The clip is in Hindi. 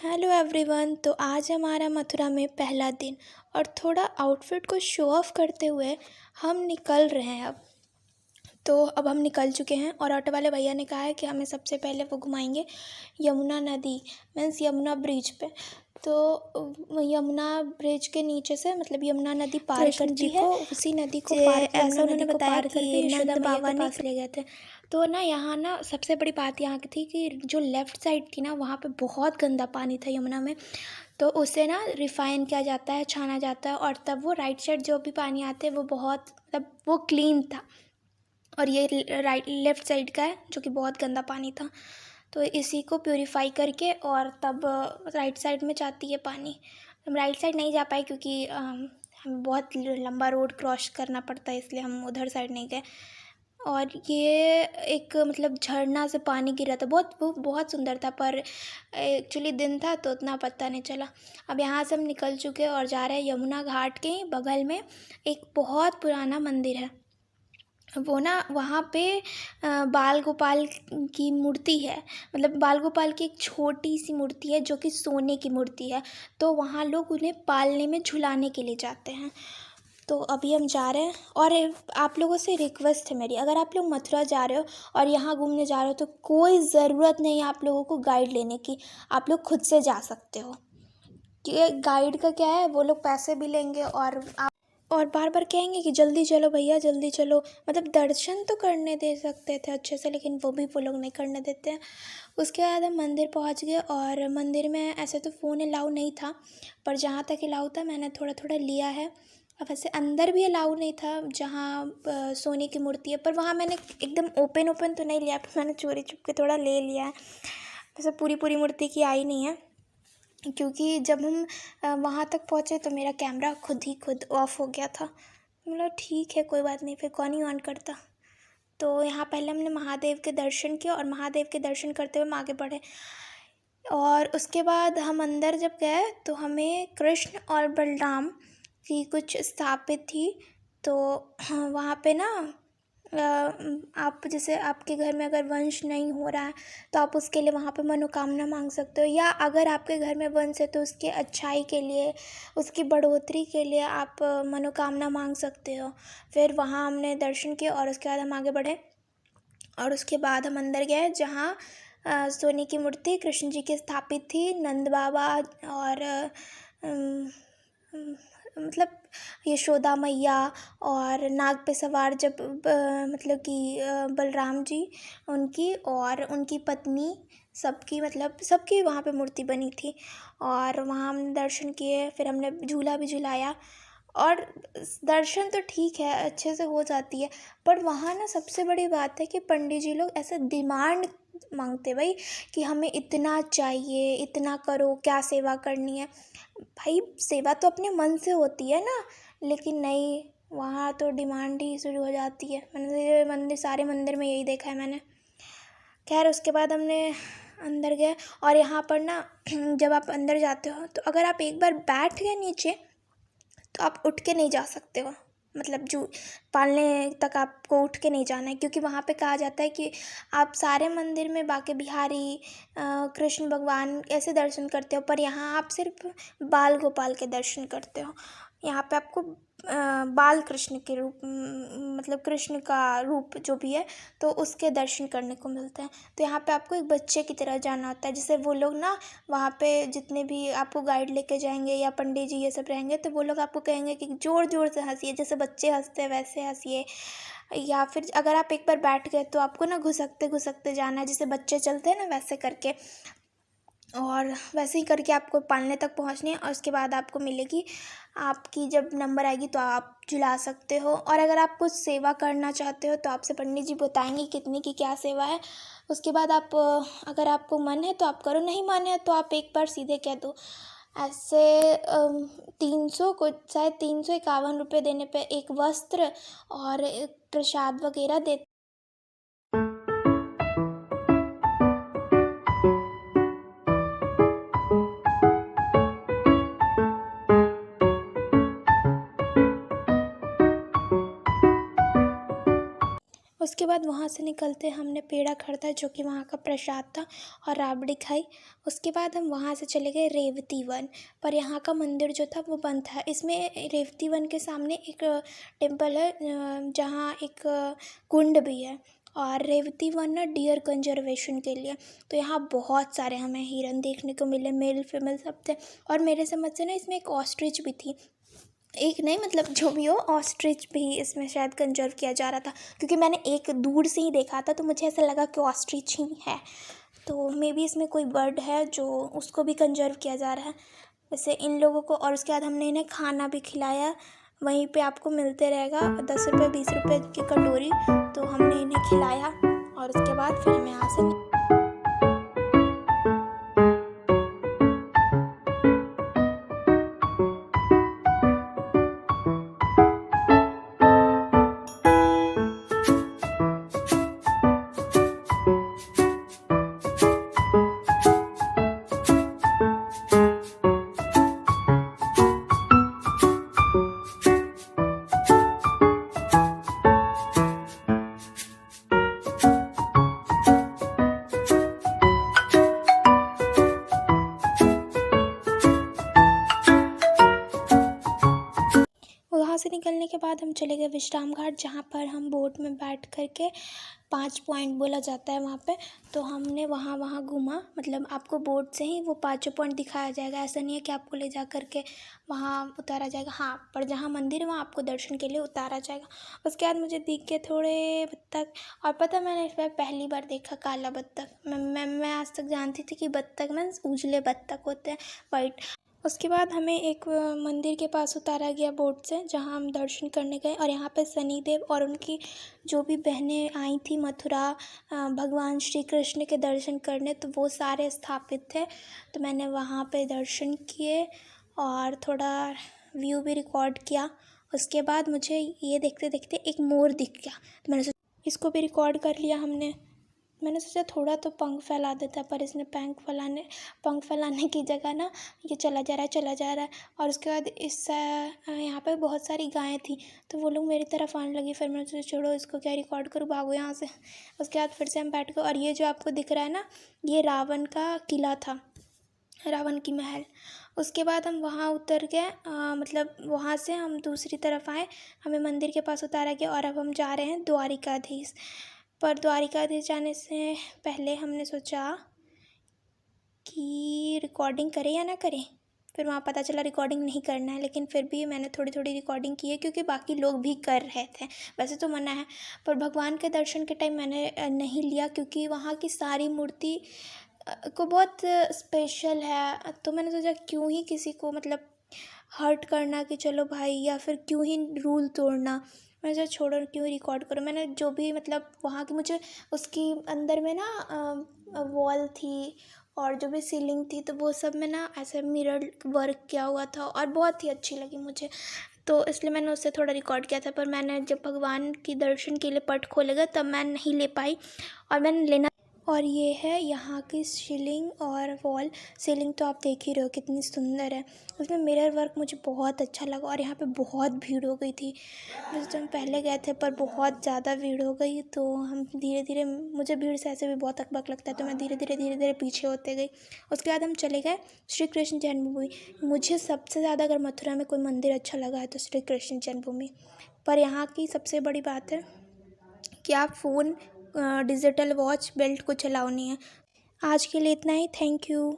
Hello everyone. तो आज हमारा मथुरा में पहला दिन और थोड़ा आउटफिट को शो ऑफ करते हुए हम निकल रहे हैं। अब हम निकल चुके हैं और ऑटो वाले भैया ने कहा है कि हमें सबसे पहले वो घुमाएंगे यमुना नदी, मीन्स यमुना ब्रिज पे। तो यमुना ब्रिज के नीचे से मतलब यमुना नदी पार करती है, उसी नदी को पार ऐसा उन्होंने बताया कि नंद बाबा ने ले गए थे। तो ना यहाँ ना सबसे बड़ी बात यहाँ की थी कि जो लेफ़्ट साइड थी ना वहाँ पे बहुत गंदा पानी था यमुना में। तो उसे ना रिफ़ाइन किया जाता है, छाना जाता है, और तब वो राइट साइड जो भी पानी आते हैं वो बहुत मतलब वो क्लीन था, और ये लेफ़्ट साइड का है जो कि बहुत गंदा पानी था। तो इसी को प्यूरीफाई करके और तब राइट साइड में जाती है पानी। हम राइट साइड नहीं जा पाए क्योंकि हमें बहुत लंबा रोड क्रॉस करना पड़ता है, इसलिए हम उधर साइड नहीं गए। और ये एक मतलब झरना से पानी गिर रहा था, वो बहुत सुंदर था, पर एक्चुअली दिन था तो उतना पता नहीं चला। अब यहाँ से हम निकल चुके और जा रहे हैं यमुना घाट के ही बगल में एक बहुत पुराना मंदिर है। वो ना वहाँ पे बाल गोपाल की मूर्ति है, मतलब बाल गोपाल की एक छोटी सी मूर्ति है जो कि सोने की मूर्ति है। तो वहाँ लोग उन्हें पालने में झुलाने के लिए जाते हैं। तो अभी हम जा रहे हैं, और आप लोगों से रिक्वेस्ट है मेरी, अगर आप लोग मथुरा जा रहे हो और यहाँ घूमने जा रहे हो तो कोई ज़रूरत नहीं है आप लोगों को गाइड लेने की, आप लोग खुद से जा सकते हो। कि गाइड का क्या है, वो लोग पैसे भी लेंगे और बार बार कहेंगे कि जल्दी चलो भैया जल्दी चलो, मतलब दर्शन तो करने दे सकते थे अच्छे से, लेकिन वो भी वो लोग नहीं करने देते हैं। उसके बाद हम मंदिर पहुंच गए, और मंदिर में ऐसे तो फ़ोन अलाउ नहीं था, पर जहाँ तक अलाउ था मैंने थोड़ा थोड़ा लिया है। अब वैसे अंदर भी अलाउ नहीं था जहाँ सोने की मूर्ति है, पर वहाँ मैंने एकदम ओपन तो नहीं लिया, पर मैंने चोरी छुप के थोड़ा ले लिया है। वैसे पूरी पूरी मूर्ति की आई नहीं है, क्योंकि जब हम वहाँ तक पहुँचे तो मेरा कैमरा खुद ऑफ हो गया था। मतलब ठीक है कोई बात नहीं, फिर कौन ही ऑन करता। तो यहाँ पहले हमने महादेव के दर्शन किए, और महादेव के दर्शन करते हुए हम आगे बढ़े। और उसके बाद हम अंदर जब गए तो हमें कृष्ण और बलराम की कुछ स्थापित थी। तो वहाँ पे ना आप जैसे आपके घर में अगर वंश नहीं हो रहा है तो आप उसके लिए वहाँ पे मनोकामना मांग सकते हो, या अगर आपके घर में वंश है तो उसके अच्छाई के लिए, उसकी बढ़ोतरी के लिए आप मनोकामना मांग सकते हो। फिर वहाँ हमने दर्शन किए और उसके बाद हम आगे बढ़े, और उसके बाद हम अंदर गए जहाँ सोने की मूर्ति कृष्ण जी की स्थापित थी, नंद बाबा और मतलब यशोदा मैया और नाग पे सवार जब मतलब कि बलराम जी उनकी और उनकी पत्नी सबकी मतलब सबकी वहाँ पे मूर्ति बनी थी। और वहाँ हमने दर्शन किए, फिर हमने झूला भी झुलाया। और दर्शन तो ठीक है अच्छे से हो जाती है, पर वहाँ ना सबसे बड़ी बात है कि पंडित जी लोग ऐसे डिमांड मांगते भाई कि हमें इतना चाहिए, इतना करो, क्या सेवा करनी है। भाई सेवा तो अपने मन से होती है ना, लेकिन नहीं, वहाँ तो डिमांड ही शुरू हो जाती है। मैंने सारे मंदिर में यही देखा है मैंने। खैर उसके बाद हमने अंदर गए, और यहाँ पर ना जब आप अंदर जाते हो तो अगर आप एक बार बैठ गए नीचे तो आप उठ के नहीं जा सकते हो, मतलब जो पालने तक आपको उठ के नहीं जाना है, क्योंकि वहाँ पे कहा जाता है कि आप सारे मंदिर में बाके बिहारी कृष्ण भगवान ऐसे दर्शन करते हो, पर यहाँ आप सिर्फ बाल गोपाल के दर्शन करते हो। यहाँ पे आपको बाल कृष्ण के रूप मतलब कृष्ण का रूप जो भी है तो उसके दर्शन करने को मिलते हैं। तो यहाँ पे आपको एक बच्चे की तरह जाना होता है, जैसे वो लोग ना वहाँ पे जितने भी आपको गाइड लेके जाएंगे या पंडित जी ये सब रहेंगे तो वो लोग आपको कहेंगे कि ज़ोर ज़ोर से हंसिए, जैसे बच्चे हंसते हैं वैसे हंसिए। या फिर अगर आप एक बार बैठ गए तो आपको ना घुसकते घुसकते जाना है, जैसे बच्चे चलते हैं ना वैसे करके, और वैसे ही करके आपको पालने तक पहुंचने, और उसके बाद आपको मिलेगी, आपकी जब नंबर आएगी तो आप झुला सकते हो। और अगर आप कुछ सेवा करना चाहते हो तो आपसे पंडित जी बताएंगे कितने की क्या सेवा है। उसके बाद आप अगर आपको मन है तो आप करो, नहीं मन है तो आप एक बार सीधे कह दो। ऐसे 300 को शायद 351 रुपये देने पे एक वस्त्र और एक प्रसाद वगैरह दे। उसके बाद वहाँ से निकलते हमने पेड़ा खरीदा जो कि वहाँ का प्रसाद था और राबड़ी खाई। उसके बाद हम वहाँ से चले गए रेवती वन, पर यहाँ का मंदिर जो था वो बंद था। इसमें रेवती वन के सामने एक टेम्पल है जहाँ एक कुंड भी है, और रेवती वन ना डियर कंजर्वेशन के लिए। तो यहाँ बहुत सारे हमें हिरन देखने को मिले, मेल फीमेल सब थे। और मेरे समझ से ना इसमें एक ऑस्ट्रिच भी थी, एक नहीं मतलब जो भी हो, ऑस्ट्रिच भी इसमें शायद कंजर्व किया जा रहा था, क्योंकि मैंने एक दूर से ही देखा था तो मुझे ऐसा लगा कि ऑस्ट्रिच ही है। तो मे बी इसमें कोई बर्ड है जो उसको भी कंजर्व किया जा रहा है। वैसे इन लोगों को, और उसके बाद हमने इन्हें खाना भी खिलाया। वहीं पे आपको मिलते रहेगा 10 रुपये 20 रुपये की कटोरी, तो हमने इन्हें खिलाया और उसके बाद फिर हमें यहाँ से वहाँ से निकलने के बाद हम चले गए विश्राम घाट, जहाँ पर हम बोट में बैठ कर के 5 पॉइंट बोला जाता है वहाँ पे। तो हमने वहाँ घूमा, मतलब आपको बोट से ही वो 5 पॉइंट दिखाया जाएगा। ऐसा नहीं है कि आपको ले जा कर के वहाँ उतारा जाएगा, हाँ, पर जहाँ मंदिर है वहाँ आपको दर्शन के लिए उतारा जाएगा। उसके बाद मुझे दिख के थोड़े बत्तख, और पता मैंने इस बार पहली बार देखा काला बत्तख। मैं आज तक जानती थी कि बत्तख मीन्स उजले बत्तख होते हैं, वाइट। उसके बाद हमें एक मंदिर के पास उतारा गया बोट से, जहाँ हम दर्शन करने गए। और यहाँ पे शनिदेव और उनकी जो भी बहनें आई थी मथुरा भगवान श्री कृष्ण के दर्शन करने, तो वो सारे स्थापित थे। तो मैंने वहाँ पे दर्शन किए और थोड़ा व्यू भी रिकॉर्ड किया। उसके बाद मुझे ये देखते देखते एक मोर दिख गया, तो मैंने सोचा इसको भी रिकॉर्ड कर लिया हमने। मैंने सोचा थोड़ा तो पंख फैला देता, पर इसने पंख फैलाने की जगह ना ये चला जा रहा है। और उसके बाद यहाँ पे बहुत सारी गायें थी, तो वो लोग मेरी तरफ आने लगी। फिर मैंने सोचा छोड़ो इसको, क्या रिकॉर्ड करूँ, भागो यहाँ से। उसके बाद फिर से हम बैठ गए। और ये जो आपको दिख रहा है ना, ये रावण का किला था, रावण की महल। उसके बाद हम वहाँ उतर गए, मतलब वहाँ से हम दूसरी तरफ आए, हमें मंदिर के पास उतारा गया और अब हम जा रहे हैं द्वारिकाधीश। पर द्वारिकाधीश जाने से पहले हमने सोचा कि रिकॉर्डिंग करें या ना करें। फिर वहाँ पता चला रिकॉर्डिंग नहीं करना है, लेकिन फिर भी मैंने थोड़ी थोड़ी रिकॉर्डिंग की है, क्योंकि बाकी लोग भी कर रहे थे। वैसे तो मना है, पर भगवान के दर्शन के टाइम मैंने नहीं लिया, क्योंकि वहाँ की सारी मूर्ति को बहुत स्पेशल है। तो मैंने सोचा क्यों ही किसी को मतलब हर्ट करना कि चलो भाई, या फिर क्यों ही रूल तोड़ना। मैं सोचा छोड़ो, क्यों रिकॉर्ड करो। मैंने जो भी मतलब वहाँ की, मुझे उसकी अंदर में ना वॉल थी और जो भी सीलिंग थी, तो वो सब में ना ऐसे मिरर वर्क किया हुआ था और बहुत ही अच्छी लगी मुझे। तो इसलिए मैंने उससे थोड़ा रिकॉर्ड किया था। पर मैंने जब भगवान की दर्शन के लिए पट खोलेगा तब मैं नहीं ले पाई, और मैंने लेना। और ये है यहाँ की सीलिंग और वॉल। सीलिंग तो आप देख ही रहे हो कितनी सुंदर है, उसमें मिरर वर्क मुझे बहुत अच्छा लगा। और यहाँ पे बहुत भीड़ हो गई थी, वैसे तो हम पहले गए थे पर बहुत ज़्यादा भीड़ हो गई, तो हम धीरे धीरे, मुझे भीड़ से ऐसे भी बहुत अकबक लगता है, तो मैं धीरे धीरे पीछे होते गई। उसके बाद हम चले गए श्री कृष्ण जन्मभूमि। मुझे सबसे ज़्यादा अगर मथुरा में कोई मंदिर अच्छा लगा है तो श्री कृष्ण जन्मभूमि। पर यहाँ की सबसे बड़ी बात है कि आप फ़ोन, डिजिटल वॉच, बेल्ट को चलाओ नहीं है। आज के लिए इतना ही, थैंक यू।